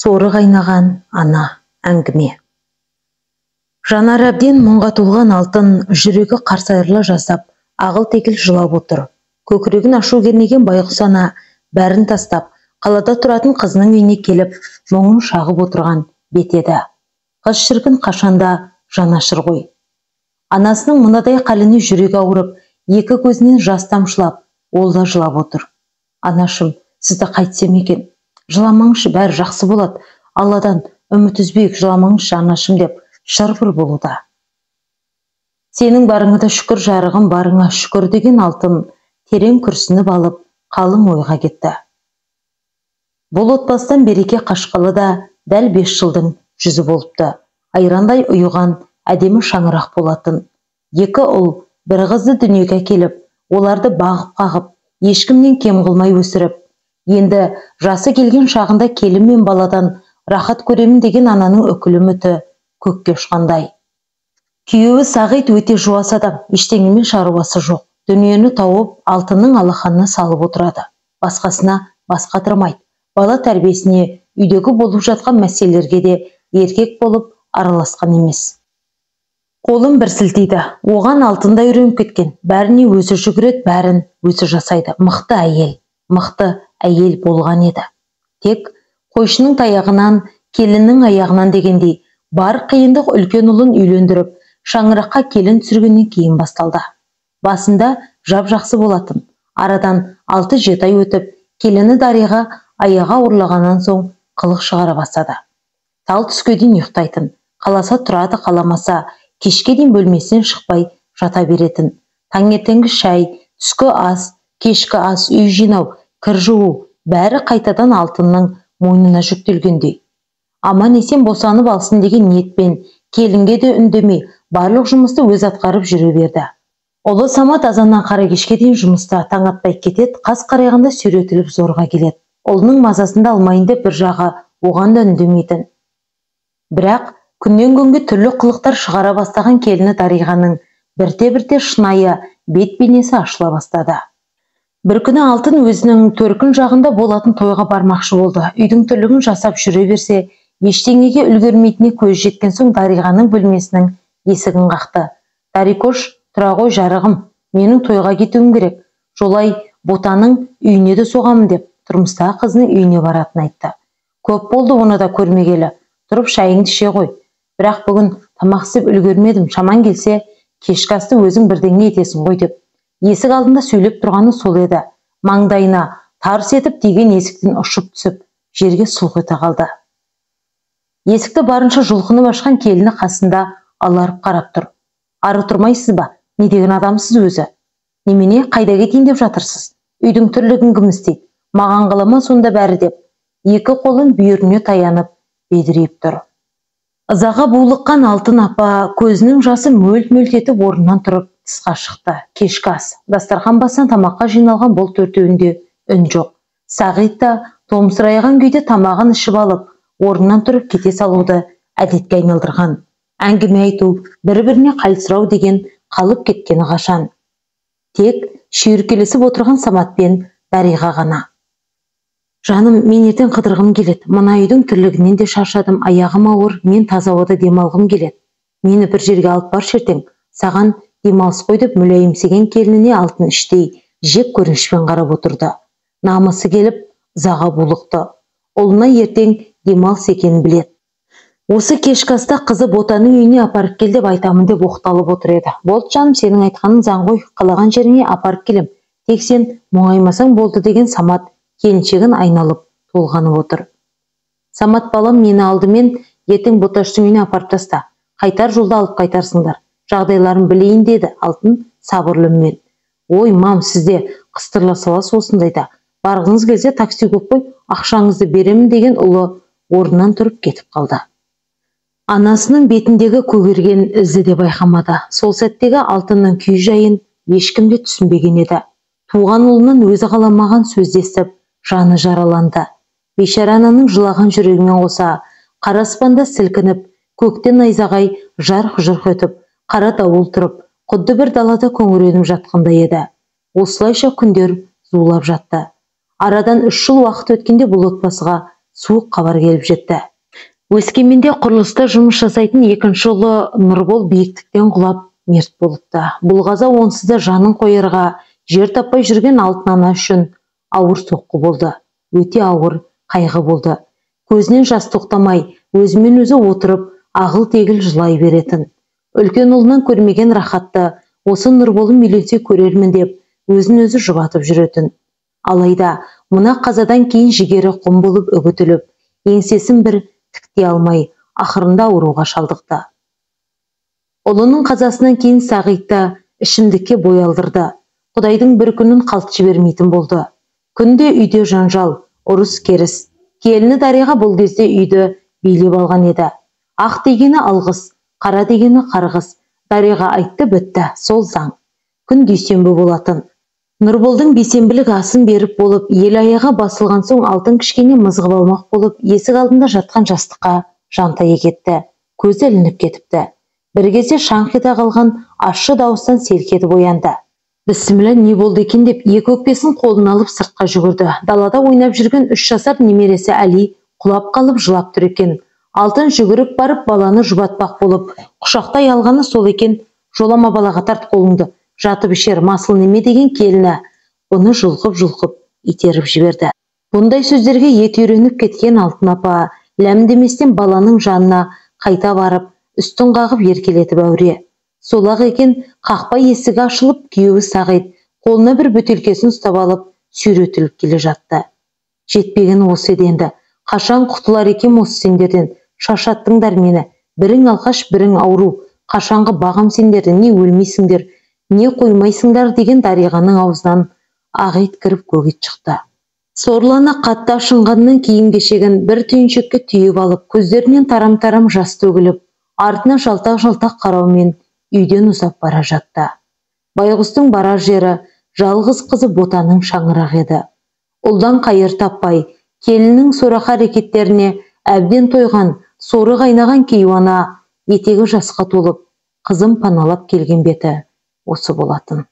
Соры қайнаған ана әңгіме. Жанар әбден мұңға толған алтын жүрегі қарсайырлы жасап, ағыл-текіл жылап отыр. Көкірегін ашу кернеген байғұс ана бәрін тастап, қалада тұратын қызының үйіне келіп, мұңын шағып отырған бет еді. Қыз шіркін қашанда жанашыр ғой. Анасының мынадай қаліне жүрегі ауырып, екі көзінен жас тамшылап, ол да жылап отыр. Анашым, сізді қайтсем екен? Жыламаңшы, бәрі жақсы болады. Алладан үміт үзбейік, жыламаңшы анашым деп шыр-пыр болуда. Сенің барыңа да шүкір, жарығым барыңа шүкір деген алтын терең күрсініп алып, қалың ойға кетті. Бұл отбасыдан береке қашқалы да дәл 5 жылдың жүзі болыпты. Айрандай ұйыған әдемі шаңырақ болатын. 2 ұл, бір қызды дүниеге келіп, оларды бағып-қағып, ешкімнен кем қылмай өсіріп, енді жасы келген шағында келін мен баладан рахат көремін деген ананың үкілі үміті көкке ұшқандай. Күйеуі Сағит өте жуас адам, ештеңемен шаруасы жоқ. Дүниені тауып, алтынның алақанына салып отырады. Басқасына бас қатырмайды. Бала тәрбиесіне, үйдегі болып жатқан мәселелерге де еркек болып араласқан емес. Қолын бір сілтейді. Оған алтында үйреніп кеткен. Бәріне өзі жүгіреді, бәрін өзі жасайды. Мықты әйел болған еді. Тек қойшының таяғынан, келіннің аяғынан дегендей, бар қиындық үлкен ұлын үйлендіріп, шаңыраққа келін түсіргеннен кейін басталды. Басында жап-жақсы болатын. Арадан 6-7 ай өтіп, келіні Дариға аяғы ауырлағаннан соң қылық шығара бастады. Тал түске дейін ұйықтайтын. Қаласа тұрады, қаламаса кешке дейін бөлмесінен шықпай жата беретін. Таңертеңгі шай, түскі ас, кешкі ас, үй жинау, кір жуу, бәрі қайтадан алтынның мойнына жүктелгендей. Аман есен босанып алсын деген ниетпен келінге де үндемей, барлық жұмысты өз атқарып жүре берді. Ұлы Самат азаннан қара кешке дейін жұмыста, таң атпай кетеді, қас қарайғанда сүйретіліп зорға келеді. Ұлының мазасында алмайын деп бір жағы оған да үндемейтін. Бірақ күннен күнге түрлі қылықтар шығара бастаған келіні Дариғаның бірте-бірте шынайы бет бейнесі ашыла бастады. Бір күні алтын өзінің төркін жағында болатын тойға бармақшы болды. Үйдің түрлігін жасап жүре берсе, ештеңеге үлгермейтініне көз жеткен соң Дариғаның бөлмесінің есігін қақты. Дарикош, тұра ғой жарығым, менің тойға кетуім керек. Жолай Ботаның үйіне де соғамын деп, тұрмыстағы қызының үйіне баратын айтты. Көп болды оны да көрмегелі. Тұрып шайыңды іше ғой. Бірақ бүгін тамақ істеп үлгермедім. Шаман келсе, кешкі асты өзің бірдеңе етесің ғой деп. Есік алдында сөйлеп тұрғаны сол еді. Маңдайына тарс етіп тиген есіктен ұшып түсіп, жерге сұлқ ете қалды. Есікті барынша жұлқынып ашқан келіні қасында аларып қарап тұр. Ары тұрмайсыз ба? Не деген адамсыз өзі? Немене, қайда кетейін деп жатырсыз? Үйдің түрлігін кім істейді? Маған қалама сонда бәрі деп. Екі қолын бүйіріне таянып, бедірейіп тұр. Ызаға булыққан алтын апа көзінің жасы мөлт-мөлт етіп орнынан тұрып тысқа шықты. Кешкі ас. Дастархан басынан тамаққа жиналған бұл төртеуінде үн жоқ. Сағит та томсырайған күйде тамағын ішіп алып, орнынан тұрып кете салуды әдетке айналдырған. Әңгіме айту, бір-біріне қайсырау деген қалып кеткені қашан. Тек шүйіркелесіп отырған Самат пен Дариға ғана. Жаным, мен ертең қыдырғым келеді. Мына үйдің тірлігінен де шаршадым, аяғым ауыр, мен таза ауада демалғым келеді. Мені бір жерге алып бар ертең. Саған демалыс қой деп мүләйімсеген келініне алтын іштей жек көрінішпен қарап отырды. Намысы келіп, ызаға булықты. Ұлына ертең демалыс екенін біледі. Осы кешкі аста қызы Ботаның үйіне апарып кел деп айтамын деп оқталып отыр еді. Болды жаным, сенің айтқаның заң ғой, қалаған жеріңе апарып келем. Тек сен мұңаймасаң болды деген Самат келіншегін айналып толғанып отыр. Самат балам, мені алдымен ертең Боташтың үйіне апарып таста. Қайтар жолда алып қайтарсыңдар. Жағдайларын білейін деді алтын сабырлы үнмен. Ой мам, сізде қыстырыла салас осындайда. Барғыңыз келсе такси көп қой, ақшаңызды беремін деген ұлы орнынан тұрып кетіп қалды. Анасының бетіндегі көгерген ізі де байқамады. Сол сәттегі алтынның күй жайын ешкім де түсінбеген еді. Туған ұлынан өзі қаламаған сөз естіп, жаны жараланды. Бейшара ананың жылаған жүрегімен қоса, қара аспанда сілкініп, көктен найзағай жарқ-жұрқ өтіп, қара дауыл тұрып, құдды бір далада көңіреніп жатқандай еді. Осылайша күндер зулап жатты. Арадан 3 жыл уақыт өткенде бұл отбасыға суық хабар келіп жетті. Өскеменде құрылыста жұмыс жасайтын екінші ұлы Нұрбол биіктіктен құлап мерт болыпты. Бұл қаза онсыз да жанын қоярға жер таппай жүрген алтын ана үшін ауыр соққы болды. Өте ауыр қайғы болды. Көзінен жас тоқтамай, өзімен өзі отырып, ағыл-тегіл жылай беретін. Үлкен ұлынан көрмеген рахатты осы Нұрболым үйленсе көрермін деп, өзін өзі жұбатып жүретін. Алайда, мына қазадан кейін жігері құм болып үгітіліп, еңсесін бір тіктей алмай, ақырында ауруға шалдықты. Ұлының қазасынан кейін Сағитті ішімдікке бой алдырды. Құдайдың бір күнін қалт жібермейтін болды. Күнде үйде жанжал, ұрыс-керіс. Келіні Дариға бұл кезде үйді билеп алған еді. Ақ дегені алғыс, қара дегені қарғыс. Дариға айтты, бітті, сол заң. Күн дүйсенбі болатын. Нұрболдың бейсенбілік асын беріп болып, ел аяға басылған соң алтын кішкене мызғып алмақ болып, есік алдында жатқан жастыққа жантая кетті. Көзі ілініп кетіпті. Бір кезде шаңқ ете қалған ащы дауыстан селк етіп оянды. Бісміллә, не болды екен деп екі өкпесін қолына алып сыртқа жүгірді. Далада ойнап жүрген 3 жасар немересі Әли құлап қалып жылап тұр екен. Алтын жүгіріп барып баланы жұбатпақ болып, құшақтай алғаны сол екен. Жолама балаға, тарт қолыңды. Жатып ішер, масыл неме деген келіні. Бұны жұлқып итеріп жіберді. Бұндай сөздерге ет үйреніп кеткен алтын апа ләмдеместен баланың жанына қайта барып, үстін қағып еркелетіп әуре. Солақ екен, қақпа есігі ашылып, күйеуі Сағит қолына бір бөтелкесін ұстап алып, сүйретіліп келе жатты. Жетпеген осы енді. Қашан құтылар екен осы сендерден? Шаршаттыңдар мені. Бірің алқаш, бірің ауру. Қашанғы бағам сендерді, не өлмейсіңдер, не қоймайсыңдар деген Дариғаның аузынан ақ ет кіріп көк ет шықты. Сорлана қатты ашынғаннан киім-кешегін бір түйіншекке түйіп алып, көздерінен тарам-тарам жас төгіліп, артына жалтақ-жалтақ қараумен үйден ұзап бара жатты. Байғұстың барар жері жалғыз қызы Ботаның шаңырақ еді. Ұлдан қайыр таппай, келіннің сорақа әрекеттеріне әбден тойған, соры қайнаған кейуана етегі жасқа толып, қызым паналап келген беті осы болатын.